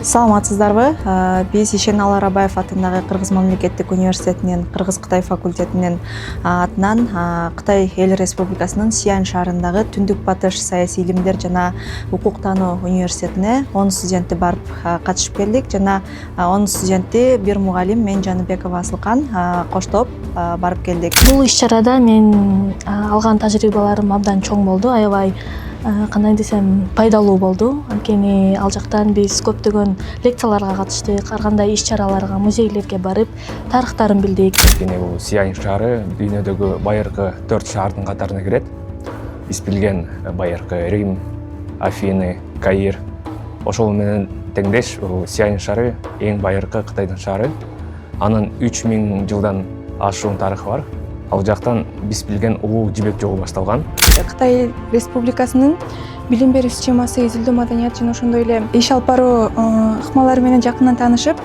Саламатсыздарбы? Биз Ишеналы Арабаев атындагы Кыргыз мамлекеттик университетинин Кыргыз-Кытай факультетинин атынан Кытай Эл Республикасынын Сиань шаарындагы Түндүк Батыш саясий илимдер жана укуктануу университетине 10 студенти барып катышып келдик жана 10 студенти бир мугалим мен Жаныбекова Асылкан коштоп барып келдик. Бул иш-чарада мен алган тажрыйбаларым абдан чоң болду, аябай кандай десем пайдалуу болду. Анткени ал жактан биз көптөгөн лекцияларга катыштык, ар кандай иш-чараларга, музейлерге барып, тарыхтарын билдик. Анткени бул Сиань шаары дүйнөдөгү байыркы 4 шаардын катарына кирет. Биз билген байыркы Рим, Афины, Каир. Ошол менен теңдеш Сиань шаары эң байыркы Кытайдын шаары. Анын 3000 жылдан ашуун тарыхы бар. Ал жактан биз билген улуу жибек жолу башталган. Кытай Республикасынын билим берүү системасы, изилдөө маданият жана ошондой эле иш алып баруу ыкмалары менен жакындан таанышып,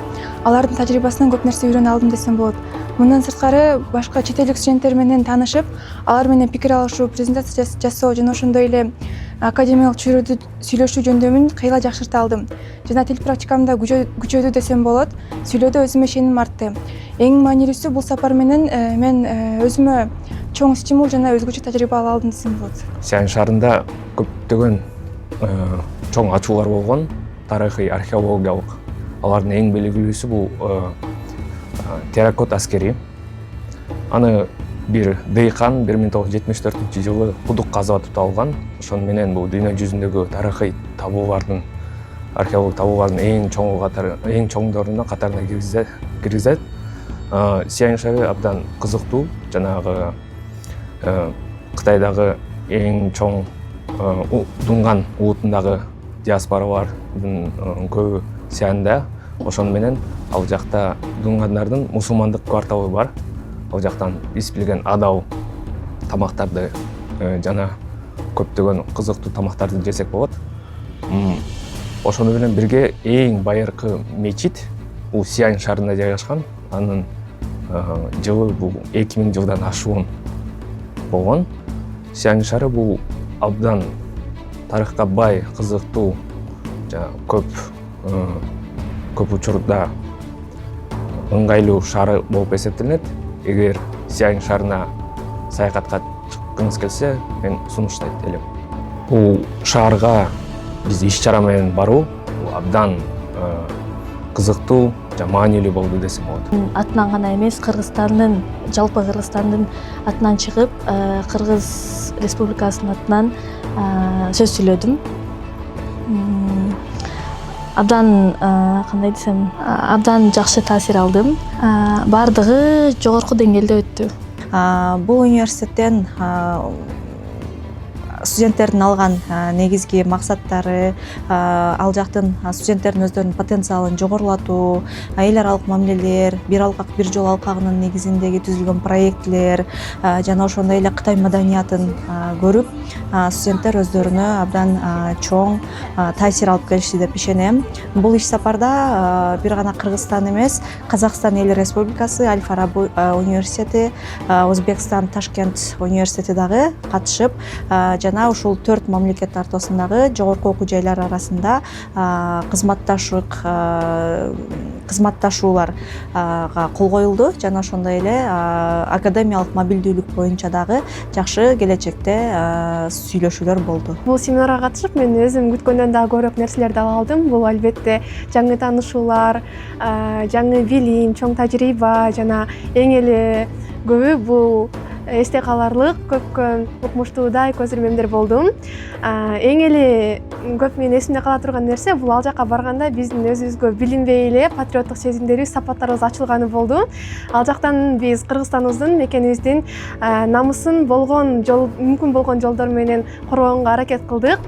алардын тажрыйбасынан көп нерсе үйрөнө алдым десем болот. Мындан сырткары башка чет элдик студенттер менен таанышып, алар менен пикир алышуу, презентация жасоо жана ошондой эле академиялык чөйрөдө сүйлөшүү жөндөмүн кыйла жакшырта алдым. Жана тил практикамда күчөдү десем болот. Сүйлөөдө өзүмө ишеним артты. Эң маанилүүсү бул сапар менен мен өзүмө чоң стимул жана өзгөчө тажрыйба ала алдым десем болот. Сиань шаарында көптөгөн чоң ачуулар болгон, тарыхый, археологиялык. Алардын эң белгилүүсү бул терракот аскери. Аны бир дыйкан 1974-жылы кудук казып атып табылган. Ошону менен бул дүйнө жүзүндөгү тарыхый табуулардын, археологик табуулардын эң чоңдорунун катарына киргизет. Сиань шаары абдан кызыктуу, жанагы Кытайдагы эң чоң Дунган улутундагы диаспоралардын көбү Сианьда. Ошону менен ал жакта дунгандардын мусулмандык кварталы бар. Ал жактан биз билген адал тамактарды жана көптөгөн кызыктуу тамактарды жесек болот. Ошону менен бирге эң байыркы мечит бул Сиань шаарында жайгашкан. Анын жылы бул 2000 жылдан ашуун болгон. Сиань шаары бул абдан тарыхка бай, кызыктуу, жана көп учурда ыңгайлуу шаар болуп эсептелет. Эгер Сиань шаарына саякатка чыккыңыз келсе, мен сунуштайт элем. Бул шаарга биз иш-чара менен баруу абдан кызыктуу жана маанилүү болду десем болот. Атынан гана эмес, Кыргызстандын, жалпы Кыргызстандын атынан чыгып, Кыргыз Республикасынын атынан сөз сүйлөдүм. Абдан кандай десем, абдан жакшы таасир алдым. Бардыгы жогорку деңгээлде өттү. Бул университеттен студенттердин алган негизги максаттары ал жактын студенттердин өздөрүнүн потенциалын жогорулатуу, эл аралык мамилелер, бир алкак бир жол алкагынын негизиндеги түзүлгөн проектлер жана ошондой эле Кытай маданиятын көрүп, студенттер өздөрүнө абдан чоң таасир алып келишти деп ишенем. Бул иш сапарда бир гана Кыргызстан эмес, Казакстан Эл Республикасы, Аль-Фараби университети, Өзбекстан Ташкент университети дагы катышып, жана ушул 4 мамлекет ортосундагы жогорку окуу жайлар арасында кызматташууларга кол коюлду жана ошондой эле академиялык мобилдүүлүк боюнча дагы жакшы келечекте сүйлөшүүлөр болду. Бул семинарга катышып мен өзүм күткөндөн да көбүрөөк нерселерди ала алдым. Бул албетте жаңы таанышуулар, жаңы билим, чоң тажрыйба жана эң эле көбү бул эсте каларлык көп укмуштуудай көз ирмемдер болду. Эң эле көп мен эсимде кала турган нерсе бул ал жака барганда биздин өзүбүзгө билинбей эле патриоттук сезимдерибиз, сапаттарыбыз ачылганы болду. Ал жактан биз Кыргызстаныбыздын, мекенибиздин намысын мүмкүн болгон жолдор менен коргоонго аракет кылдык.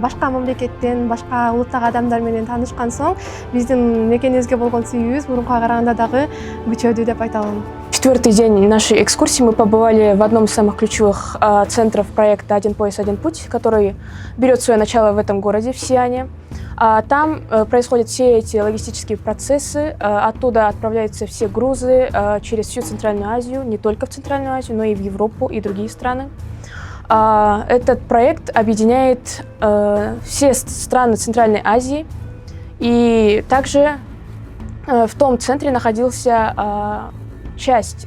Башка мамлекеттен, башка улуттагы адамдар менен таанышкан соң биздин мекенибизге болгон сүйүүбүз мурункуга караганда дагы күчөдү деп айта алам. Четвертый день нашей экскурсии мы побывали в одном из самых ключевых центров проекта «Один пояс, один путь», который берет свое начало в этом городе, в Сиане. Там происходят все эти логистические процессы, оттуда отправляются все грузы через всю Центральную Азию, не только в Центральную Азию, но и в Европу и другие страны. Этот проект объединяет все страны Центральной Азии И также в том центре находился часть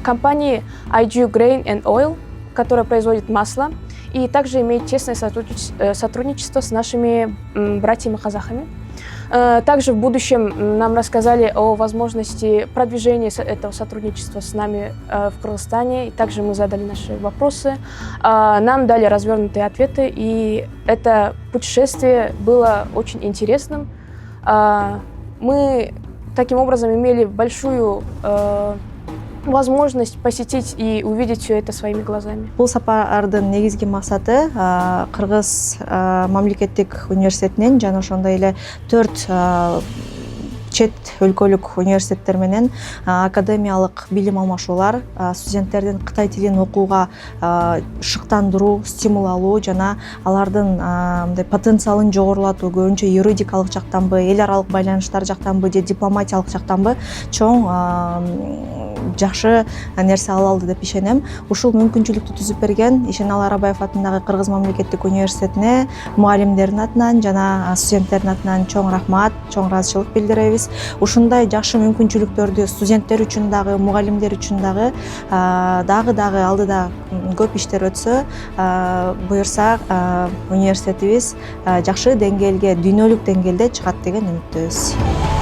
компании IG Grain and Oil, которая производит масло, и также имеет тесное сотрудничество с нашими братьями-казахами. Также в будущем нам рассказали о возможности продвижения этого сотрудничества с нами в Кыргызстане. И также мы задали наши вопросы. Нам дали развернутые ответы, и это путешествие было очень интересным. Мы таким образом имели большую возможность посетить и увидеть все это своими глазами. Бул сапардын негизги максаты Кыргыз мамлекеттик университетинен жана ошондой эле 4 чет өлкөлүк университеттер менен академиялык билим алмашуулар, студенттердин кытай тилин окууга шыктандыруу, стимул алуу жана алардын мындай потенциалын жогорулатуу, көбүнчө юридикалык жактанбы, эл аралык байланыштар жактанбы же дипломатиялык жактанбы чоң жакшы нерсе ала алды деп ишенем. Ушул мүмкүнчүлүктү түзүп берген Ишеналы Арабаев атындагы Кыргыз мамлекеттик университетине мугалимдердин атынан жана студенттердин атынан чоң рахмат, чоң ыраазычылык билдиребиз. Ушундай жакшы мүмкүнчүлүктөрдү студенттер үчүн дагы, мугалимдер үчүн дагы дагы алдыда көп иштер өтсө, буюрса университетибиз жакшы деңгээлге, дүйнөлүк деңгээлде чыгат деген үмүттөбүз.